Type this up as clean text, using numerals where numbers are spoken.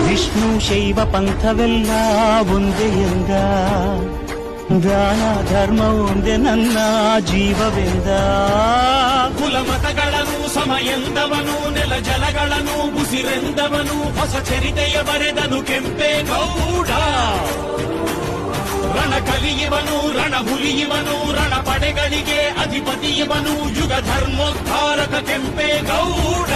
ವಿಷ್ಣು ಶೈವ ಪಂಥವೆಲ್ಲ ಒಂದೇ ಎಂದ, ದಾನ ಧರ್ಮ ಒಂದೇ ನನ್ನ ಜೀವವೆಂದ. ಕುಲಮತಗಳನ್ನು ಸಮ ಎಂದವನು, ನೆಲ ಜಲಗಳನ್ನು ಉಸಿರೆಂದವನು, ಹೊಸ ಚರಿತೆಯ ಬರೆದನು ಕೆಂಪೇಗೌಡ. ರಣ ಕಲಿಯುವನು, ರಣ ಹುಲಿಯುವನು, ರಣ ಪಡೆಗಳಿಗೆ ಅಧಿಪತಿಯವನು, ಯುಗ ಧರ್ಮೋದ್ಧಾರಕ ಕೆಂಪೇಗೌಡ.